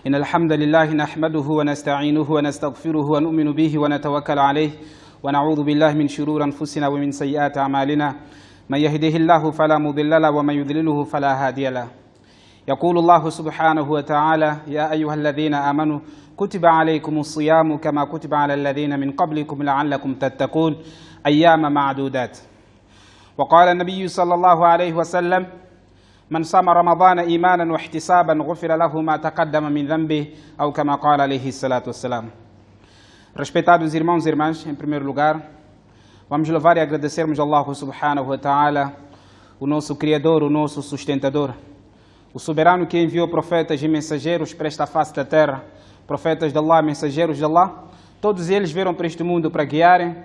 إن الحمد لله نحمده ونستعينه ونستغفره ونؤمن به ونتوكل عليه ونعوذ بالله من شرور أنفسنا ومن سيئات أعمالنا من يهده الله فلا مضل له ومن يضلله فلا هادي له. يقول الله سبحانه وتعالى: يا أيها الذين آمنوا كتب عليكم الصيام كما كتب على الذين من قبلكم لعلكم تتقون أيام معدودات. وقال النبي صلى الله عليه وسلم: من صام رمضان إيمانا واحتسابا غفر له ما تقدم من ذنبه أو كما قال عليه الصلاة والسلام. Respeitados irmãos e irmãs, em primeiro lugar, vamos louvar e agradecermos a Allah subhanahu wa ta'ala, o nosso Criador, o nosso sustentador, o soberano que enviou profetas e mensageiros para esta face da terra, profetas de Allah, mensageiros de Allah. Todos eles vieram para este mundo para guiarem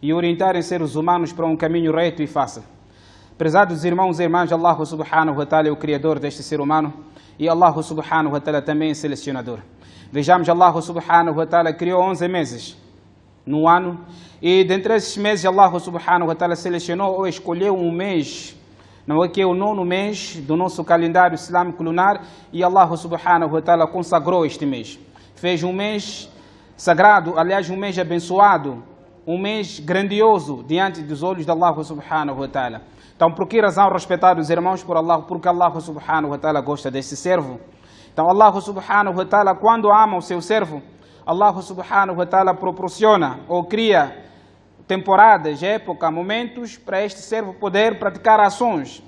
e orientarem seres humanos para um caminho reto e fácil. Prezados irmãos e irmãs, Allah subhanahu wa ta'ala é o Criador deste ser humano e Allah subhanahu wa ta'ala também é selecionador. Vejamos, Allah subhanahu wa ta'ala criou 11 meses no ano e dentre esses meses Allah subhanahu wa ta'ala selecionou ou escolheu um mês, não é que é o 9º mês do nosso calendário islâmico lunar, e Allah subhanahu wa ta'ala consagrou este mês. Fez um mês sagrado, aliás um mês abençoado, um mês grandioso diante dos olhos de Allah subhanahu wa ta'ala. Então, por que razão, respeitados irmãos, porque Allah subhanahu wa ta'ala gosta desse servo? Então, Allah subhanahu wa ta'ala, quando ama o seu servo, Allah subhanahu wa ta'ala proporciona ou cria temporadas, época, momentos para este servo poder praticar ações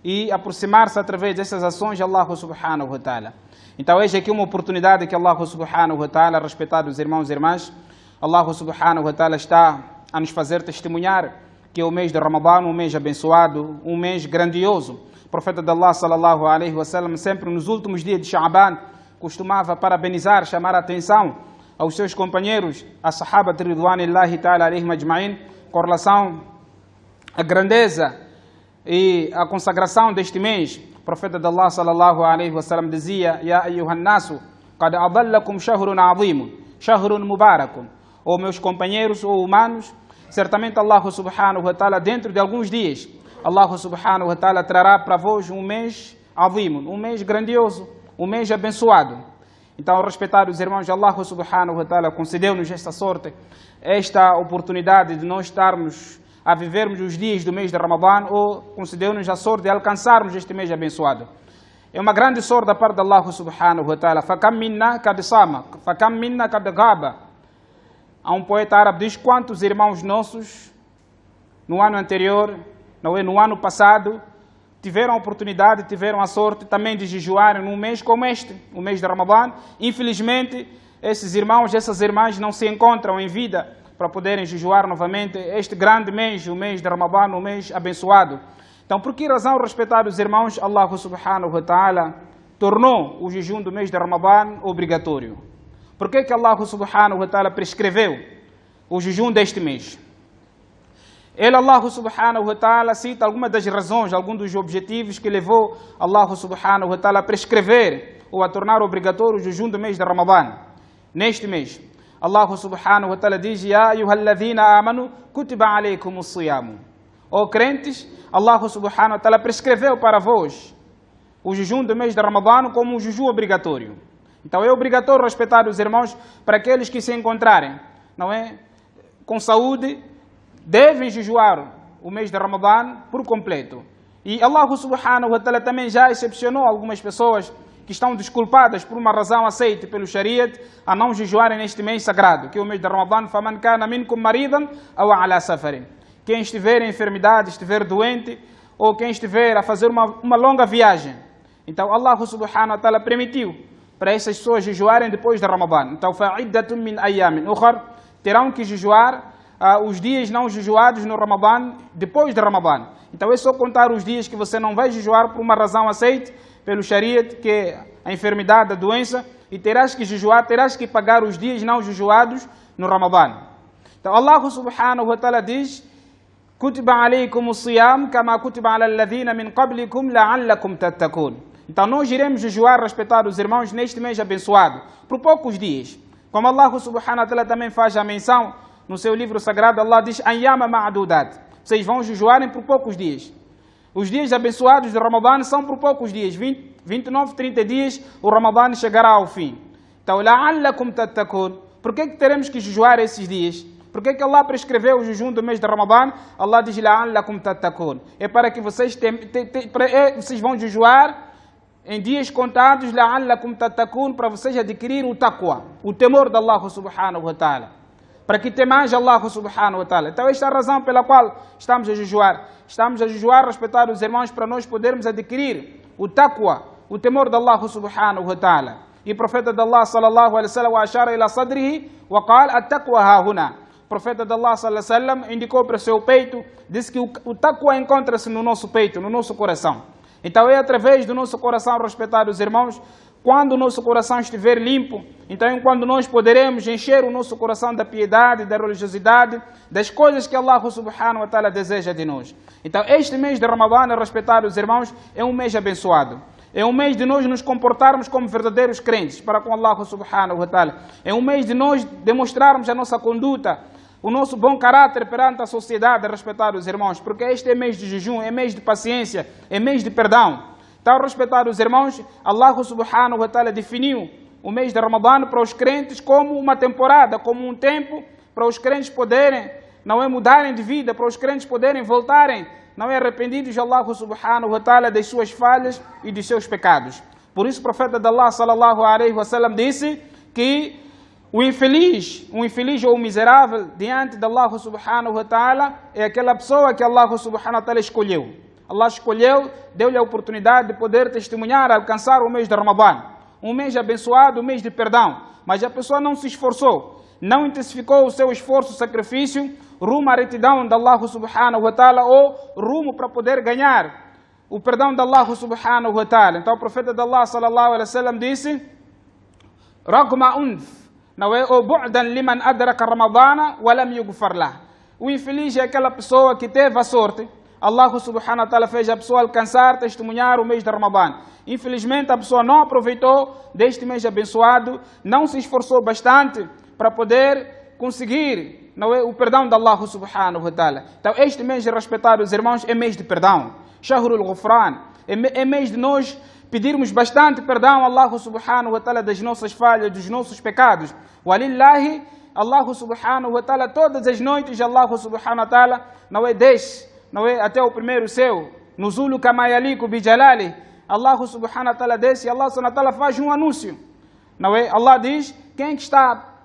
e aproximar-se através dessas ações de Allah subhanahu wa ta'ala. Então, eis aqui uma oportunidade que Allah subhanahu wa ta'ala, respeitados irmãos e irmãs, Allah subhanahu wa ta'ala está a nos fazer testemunhar que é o mês de Ramadã, um mês abençoado, um mês grandioso. O profeta de Allah sallallahu alaihi wasallam sempre nos últimos dias de Sha'ban costumava parabenizar, chamar a atenção aos seus companheiros, a sahabat ridwanillahi ta'ala alaihim ajma'in, com relação à grandeza e à consagração deste mês. O profeta de Allah sallallahu alaihi wasallam dizia: Ya ayyuhan nasu, qad adallakum shahrun azimun, shahrun mubarakun. Ou meus companheiros ou humanos, certamente Allah subhanahu wa ta'ala, dentro de alguns dias, Allah subhanahu wa ta'ala trará para vós um mês azim, um mês grandioso, um mês abençoado. Então, respeitados irmãos, Allah subhanahu wa ta'ala concedeu-nos esta sorte, esta oportunidade de nós estarmos a vivermos os dias do mês de Ramadã, ou concedeu-nos a sorte de alcançarmos este mês abençoado. É uma grande sorte da parte de Allah subhanahu wa ta'ala. Fakam minna kad sama, fakam minna kad gaba. Há um poeta árabe que diz: quantos irmãos nossos no ano anterior, não é, no ano passado, tiveram a oportunidade, tiveram a sorte também de jejuar num mês como este, o mês de Ramadã. Infelizmente, esses irmãos, essas irmãs não se encontram em vida para poderem jejuar novamente este grande mês, o mês de Ramadã, um mês abençoado. Então, por que razão, respeitados irmãos, Allah subhanahu wa ta'ala tornou o jejum do mês de Ramadã obrigatório? Por que Allah subhanahu wa ta'ala prescreveu o jejum deste mês? Ele, Allah subhanahu wa ta'ala, cita algumas das razões, alguns dos objetivos que levou Allah subhanahu wa ta'ala a prescrever ou a tornar obrigatório o jejum do mês de Ramadã. Neste mês, Allah subhanahu wa ta'ala diz: Ya ayyuhalladhina amanu kutiba alaykumus siyam. Ó crentes, Allah subhanahu wa ta'ala prescreveu para vós o jejum do mês de Ramadã como um jejum obrigatório. Então é obrigatório, respeitar os irmãos, para aqueles que se encontrarem, não é, com saúde, devem jejuar o mês de Ramadã por completo. E Allah subhanahu wa ta'ala também já excepcionou algumas pessoas que estão desculpadas por uma razão aceita pelo Shariat a não jejuarem neste mês sagrado, que é o mês de Ramadã. Faman kana minkum maridan aw ala safarin. Quem estiver em enfermidade, estiver doente, ou quem estiver a fazer uma longa viagem. Então Allah subhanahu wa ta'ala permitiu para essas pessoas jejuarem depois de Ramadã. Então, fa'iddatun min ayyamin ukhar, terão que jejuar os dias não jejuados no Ramadã, depois de Ramadã. Então, é só contar os dias que você não vai jejuar por uma razão aceita pelo Shariat, que é a enfermidade, a doença, e terás que jejuar, terás que pagar os dias não jejuados no Ramadã. Então, Allah subhanahu wa ta'ala diz: Kutiba alaykumus siyam kama kutiba ala alladhina min qablikum la'allakum tattaqun. Então nós iremos jejuar, respeitar os irmãos, neste mês abençoado, por poucos dias. Como Allah subhanahu wa ta'ala também faz a menção no seu livro sagrado, Allah diz: Ayyama ma'dudat. Vocês vão jejuarem por poucos dias. Os dias abençoados de Ramadã são por poucos dias, 29, 30 dias, o Ramadã chegará ao fim. Então, la'allakum tattaqun. Por que teremos que jejuar esses dias? Por que Allah prescreveu o jejum do mês de Ramadã? Allah diz, la'allakum tattaqun. É para que vocês vão jejuar em dias contados, la'allakum tattaqun, para vocês adquirirem o taqwa, o temor de Allah subhanahu wa ta'ala. Para que temais Allah subhanahu wa ta'ala. Então esta é a razão pela qual estamos a jejuar. Estamos a jejuar, respeitar os irmãos, para nós podermos adquirir o taqwa, o temor de Allah subhanahu wa ta'ala. E o profeta de Allah sallallahu alaihi wasallam ashara ila sadrihi wa qala at-taqwa hahuna. O profeta de Allah sallallahu alaihi wasallam indicou para o seu peito, disse que o taqwa encontra-se no nosso peito, no nosso coração. Então é através do nosso coração, respeitar os irmãos, quando o nosso coração estiver limpo, então quando nós poderemos encher o nosso coração da piedade, da religiosidade, das coisas que Allah subhanahu wa ta'ala deseja de nós. Então este mês de Ramadã, respeitar os irmãos, é um mês abençoado. É um mês de nós nos comportarmos como verdadeiros crentes para com Allah subhanahu wa ta'ala. É um mês de nós demonstrarmos a nossa conduta, o nosso bom caráter perante a sociedade, a respeitar os irmãos, porque este é mês de jejum, é mês de paciência, é mês de perdão. Então, respeitar os irmãos, Allah subhanahu wa ta'ala definiu o mês de Ramadã para os crentes como uma temporada, como um tempo para os crentes poderem, não é mudarem de vida, para os crentes poderem voltarem, não é arrependidos de Allah subhanahu wa ta'ala das suas falhas e dos seus pecados. Por isso o profeta de Allah sallallahu alaihi wasallam disse que o infeliz ou o miserável diante de Allah subhanahu wa ta'ala é aquela pessoa que Allah subhanahu wa ta'ala escolheu. Allah escolheu, deu-lhe a oportunidade de poder testemunhar, alcançar o mês de Ramadã. Um mês abençoado, um mês de perdão. Mas a pessoa não se esforçou, não intensificou o seu esforço, sacrifício, rumo à retidão de Allah subhanahu wa ta'ala ou rumo para poder ganhar o perdão de Allah subhanahu wa ta'ala. Então o profeta de Allah sallallahu alaihi wasallam disse, Ragma unf. Não é o bu'dan liman adraka Ramadana wa lam yughfar lah. O infeliz é aquela pessoa que teve a sorte. Allah subhanahu wa ta'ala fez a pessoa alcançar, testemunhar o mês de Ramadã. Infelizmente a pessoa não aproveitou deste mês abençoado, não se esforçou bastante para poder conseguir, não é, o perdão de Allah subhanahu wa ta'ala. Então este mês, de respeitar os irmãos, é mês de perdão. Shahrul Ghufran. É mês de nós pedirmos bastante perdão a Allah subhanahu wa ta'ala das nossas falhas, dos nossos pecados. Walillahi, Allah subhanahu wa ta'ala, todas as noites Allah subhanahu wa ta'ala não é desce, não é até o primeiro céu. Nuzulu kama yaliku bi jalali. Allah subhanahu wa ta'ala desce e Allah subhanahu wa ta'ala faz um anúncio. Não é? Allah diz, quem que está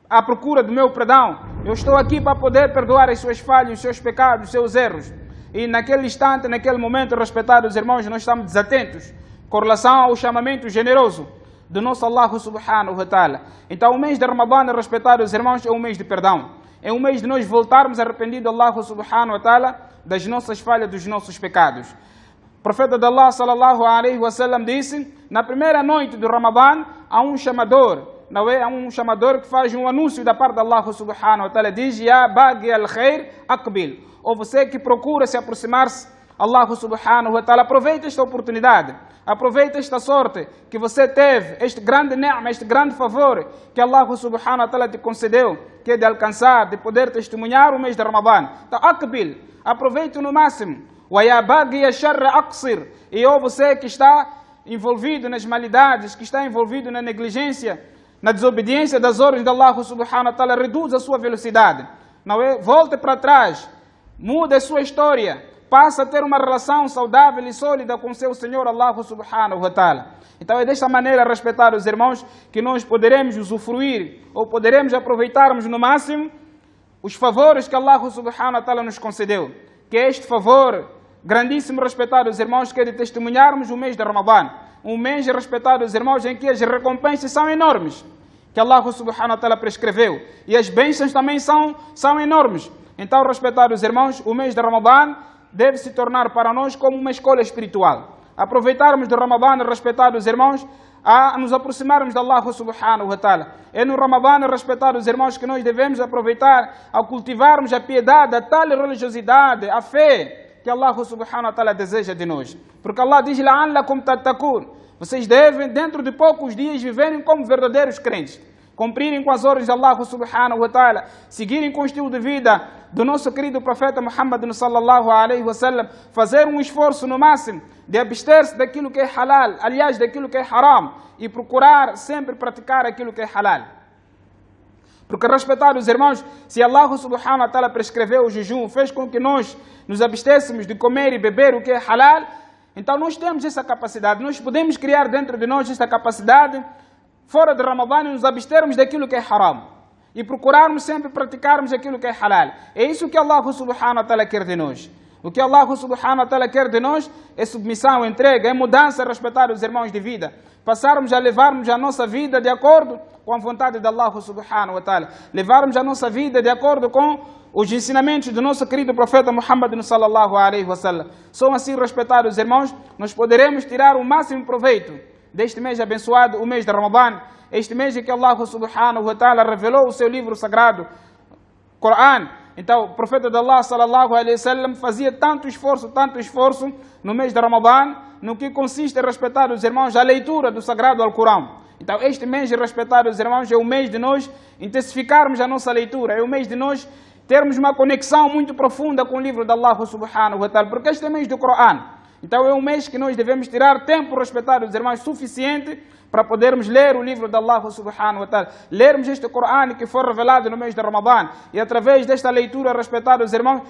à procura do meu perdão? Eu estou aqui para poder perdoar as suas falhas, os seus pecados, os seus erros. E naquele instante, naquele momento, respeitar os irmãos, nós estamos desatentos com relação ao chamamento generoso do nosso Allah subhanahu wa ta'ala. Então o mês de Ramadã, respeitar os irmãos, é um mês de perdão. É um mês de nós voltarmos arrependidos a Allah subhanahu wa ta'ala das nossas falhas, dos nossos pecados. O profeta de Allah sallallahu alaihi wasallam disse, na primeira noite do Ramadã, há um chamador, não é? Há um chamador que faz um anúncio da parte de Allah subhanahu wa ta'ala, diz, Ya baghi al-khair aqbil. Ou você que procura se aproximar-se Allah subhanahu wa ta'ala, aproveita esta oportunidade, aproveita esta sorte que você teve, este grande ni'ma, este grande favor que Allah subhanahu wa ta'ala te concedeu, que é de alcançar, de poder testemunhar o mês de Ramadã. Então, aqbil, aproveite no máximo. Wa ya baghi ash-sharr aqsir. E ou você que está envolvido nas malidades, que está envolvido na negligência, na desobediência das ordens de Allah subhanahu wa ta'ala, reduz a sua velocidade. Não é? Volte para trás, muda a sua história, passa a ter uma relação saudável e sólida com seu Senhor Allah subhanahu wa ta'ala. Então é desta maneira, respeitar os irmãos, que nós poderemos usufruir ou poderemos aproveitarmos no máximo os favores que Allah subhanahu wa ta'ala nos concedeu. Que é este favor grandíssimo, respeitar os irmãos, que é de testemunharmos o mês de Ramadã. Um mês, respeitar os irmãos, em que as recompensas são enormes, que Allah subhanahu wa ta'ala prescreveu. E as bênçãos também são enormes. Então, respeitar os irmãos, o mês de Ramadã deve se tornar para nós como uma escola espiritual. Aproveitarmos do Ramadã, respeitar os irmãos, a nos aproximarmos de Allah subhanahu wa ta'ala. É no Ramadã, respeitar os irmãos, que nós devemos aproveitar a cultivarmos a piedade, a tal religiosidade, a fé que Allah subhanahu wa ta'ala deseja de nós. Porque Allah diz, la'allakum tattaqun. Vocês devem, dentro de poucos dias, viverem como verdadeiros crentes. cumprirem com as ordens de Allah subhanahu wa ta'ala, seguirem com o estilo de vida do nosso querido profeta Muhammad sallallahu alaihi wasallam, fazer um esforço no máximo de abster-se daquilo que é halal, aliás, daquilo que é haram, e procurar sempre praticar aquilo que é halal. Porque, respeitados irmãos, se Allah subhanahu wa ta'ala prescreveu o jejum, fez com que nós nos abstêssemos de comer e beber o que é halal, então nós temos essa capacidade, nós podemos criar dentro de nós essa capacidade, fora de Ramadã, e nos abstermos daquilo que é haram e procurarmos sempre praticarmos aquilo que é halal. É isso que Allah subhanahu wa ta'ala quer de nós. O que Allah subhanahu wa ta'ala quer de nós é submissão, entrega, é mudança, respeitar os irmãos de vida. Passarmos a levarmos a nossa vida de acordo com a vontade de Allah subhanahu wa ta'ala. Levarmos a nossa vida de acordo com os ensinamentos do nosso querido profeta Muhammad sallallahu alaihi wasallam. Só assim, respeitados irmãos, nós poderemos tirar o máximo proveito deste mês abençoado, o mês de Ramadã, este mês em que Allah subhanahu wa ta'ala revelou o seu livro sagrado, Coran. Então, o profeta de Allah sallallahu alaihi wasallam fazia tanto esforço no mês de Ramadã, no que consiste em respeitar os irmãos a leitura do sagrado Alcorão. Então, este mês, respeitar os irmãos, é o mês de nós intensificarmos a nossa leitura, é o mês de nós termos uma conexão muito profunda com o livro de Allah subhanahu wa ta'ala, porque este é o mês do Coran. Então é um mês que nós devemos tirar tempo, respeitar os irmãos, suficiente para podermos ler o livro de Allah subhanahu wa ta'ala, lermos este Coran que foi revelado no mês de Ramadã, e através desta leitura, respeitar os irmãos,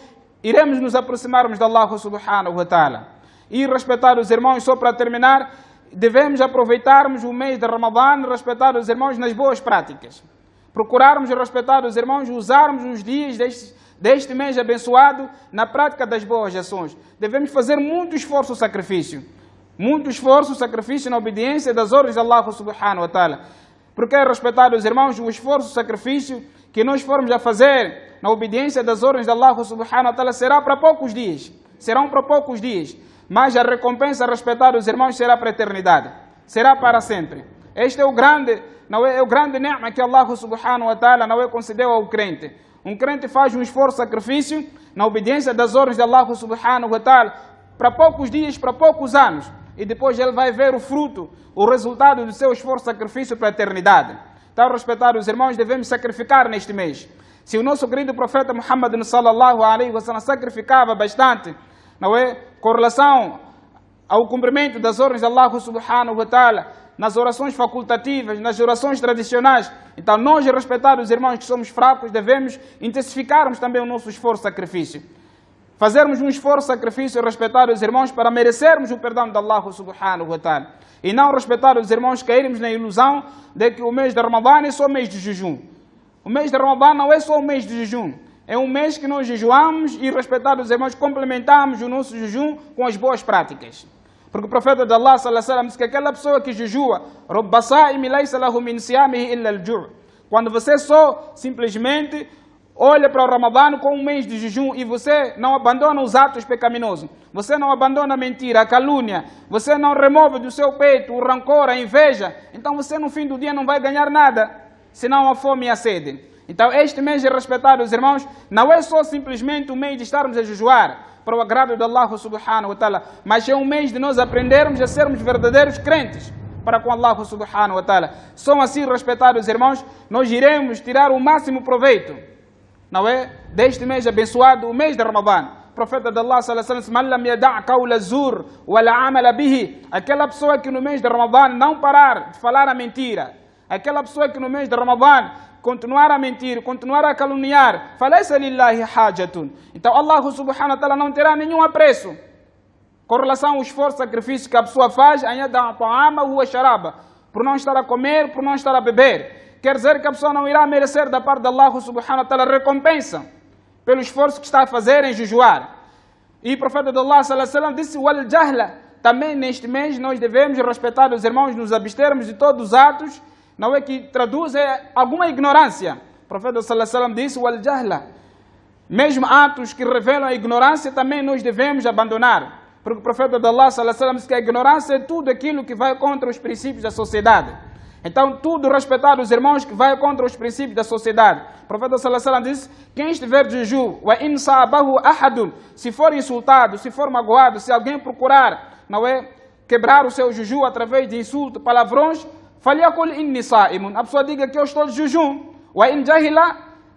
iremos nos aproximarmos de Allah subhanahu wa ta'ala. E respeitar os irmãos, só para terminar, devemos aproveitarmos o mês de Ramadã, respeitar os irmãos nas boas práticas. Procurarmos respeitar os irmãos, usarmos os dias deste mês abençoado na prática das boas ações. Devemos fazer muito esforço e sacrifício. Muito esforço e sacrifício na obediência das ordens de Allah subhanahu wa ta'ala. Porque, respeitar os irmãos, o esforço e sacrifício que nós formos a fazer na obediência das ordens de Allah subhanahu wa ta'ala será para poucos dias. Serão para poucos dias. Mas a recompensa, respeitar os irmãos, será para a eternidade. Será para sempre. Este é o grande ni'ma que Allah subhanahu wa ta'ala não concedeu ao crente. Um crente faz um esforço, sacrifício na obediência das ordens de Allah subhanahu wa ta'ala para poucos dias, para poucos anos, e depois ele vai ver o fruto, o resultado do seu esforço, sacrifício para a eternidade. Então, respeitar os irmãos, devemos sacrificar neste mês. Se o nosso querido profeta Muhammad sallallahu alaihi wasallam sacrificava bastante, com relação ao cumprimento das ordens de Allah subhanahu wa ta'ala, nas orações facultativas, nas orações tradicionais. Então, nós, respeitar os irmãos que somos fracos, devemos intensificarmos também o nosso esforço e sacrifício. Fazermos um esforço e sacrifício e respeitar os irmãos para merecermos o perdão de Allah subhanahu wa ta'ala. E não respeitar os irmãos, cairmos na ilusão de que o mês de Ramadã é só o mês de jejum. O mês de Ramadã não é só o mês de jejum. É um mês que nós jejuamos e, respeitar os irmãos, complementamos o nosso jejum com as boas práticas. Porque o profeta de Allah sallallahu alaihi wasallam diz que aquela pessoa que jejua, quando você só simplesmente olha para o Ramadã como um mês de jejum e você não abandona os atos pecaminosos, você não abandona a mentira, a calúnia, você não remove do seu peito o rancor, a inveja, então você no fim do dia não vai ganhar nada, senão a fome e a sede. Então este mês de respeitar os irmãos não é só simplesmente o mês de estarmos a jejuar para o agrado de Allah subhanahu wa ta'ala, mas é um mês de nós aprendermos a sermos verdadeiros crentes para com Allah subhanahu wa ta'ala. Só assim, respeitar os irmãos, nós iremos tirar o máximo proveito, deste mês abençoado, o mês de Ramadã. O profeta de Allah sallallahu alaihi wasallam, man lam yada' qawla zur wa la amala bihi, aquela pessoa que no mês de Ramadã não parar de falar a mentira, aquela pessoa que no mês de Ramadã continuar a mentir, continuar a caluniar, falaysa lillahi hajatun. Então Allah subhanahu wa ta'ala não terá nenhum apreço com relação ao esforço, sacrifício que a pessoa faz, por não estar a comer, por não estar a beber. Quer dizer que a pessoa não irá merecer da parte de Allah subhanahu wa ta'ala recompensa pelo esforço que está a fazer em jejuar. E o profeta de Allah sallallahu alaihi wasallam disse, wal jahla, também neste mês nós devemos respeitar os irmãos, nos abstermos de todos os atos, não é que traduz alguma ignorância. O profeta sallallahu alaihi wasallam disse, wal jahla, mesmo atos que revelam a ignorância também nós devemos abandonar. Porque o profeta de Allah sallallahu alaihi wasallam disse que a ignorância é tudo aquilo que vai contra os princípios da sociedade. Então, tudo respeitar os irmãos que vai contra os princípios da sociedade. O profeta sallallahu alaihi wasallam disse, quem estiver de jejum, wa in sa'abahu ahadun, se for insultado, se for magoado, se alguém procurar, quebrar o seu jejum através de insulto, palavrões, فَلْيَقُلْ إِنِّي صَائِمٌ. A pessoa diga que eu estou de jejum. وَإِنْ جَهِلَ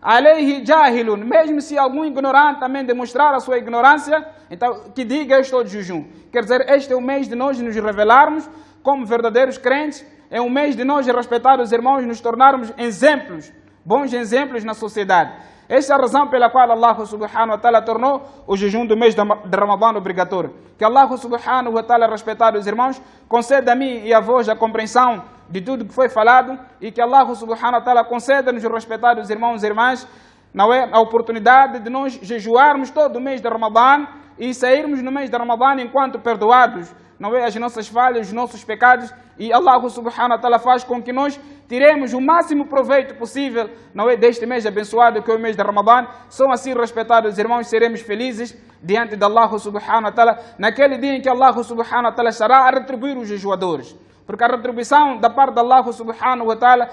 عَلَيْهِ جَاهِلٌ. Mesmo se algum ignorante também demonstrar a sua ignorância, então que diga eu estou de jejum. Quer dizer, este é o mês de nós nos revelarmos como verdadeiros crentes, é um mês de nós respeitar os irmãos, nos tornarmos exemplos, bons exemplos na sociedade. Esta é a razão pela qual Allah subhanahu wa ta'ala tornou o jejum do mês de Ramadã obrigatório. Que Allah subhanahu wa ta'ala, respeitados os irmãos, conceda a mim e a vós a compreensão de tudo que foi falado e que Allah subhanahu wa ta'ala conceda-nos, respeitados irmãos e irmãs, a oportunidade de nós jejuarmos todo o mês de Ramadã e sairmos no mês de Ramadã enquanto perdoados, as nossas falhas, os nossos pecados, e Allah subhanahu wa ta'ala faz com que nós tiremos o máximo proveito possível, deste mês abençoado que é o mês de Ramadã. São assim, respeitados irmãos, seremos felizes diante de Allah subhanahu wa ta'ala, naquele dia em que Allah subhanahu wa ta'ala estará a retribuir os jejuadores, porque a retribuição da parte de Allah subhanahu wa ta'ala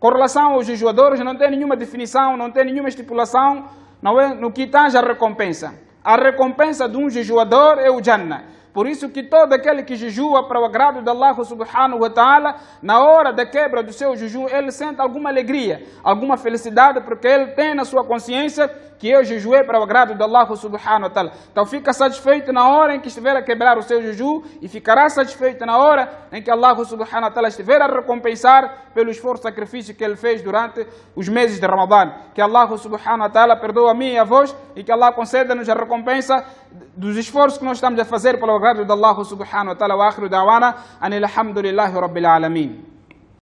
com relação aos jejuadores não tem nenhuma definição, não tem nenhuma estipulação, no que tange a recompensa. A recompensa de um jejuador é o Jannah. Por isso que todo aquele que jejua para o agrado de Allah subhanahu wa ta'ala, na hora da quebra do seu jejum, ele sente alguma alegria, alguma felicidade, porque ele tem na sua consciência que eu jejuei para o agrado de Allah subhanahu wa ta'ala. Então fica satisfeito na hora em que estiver a quebrar o seu jejum e ficará satisfeito na hora em que Allah subhanahu wa ta'ala estiver a recompensar pelo esforço e sacrifício que ele fez durante os meses de Ramadã. Que Allah subhanahu wa ta'ala perdoa a mim e a vós e que Allah conceda-nos a recompensa dos esforços que nós estamos a fazer pelo agrado de Allah subhanahu wa ta'ala. Wa akhiru da'wana anil hamdulillahi rabbil alamin.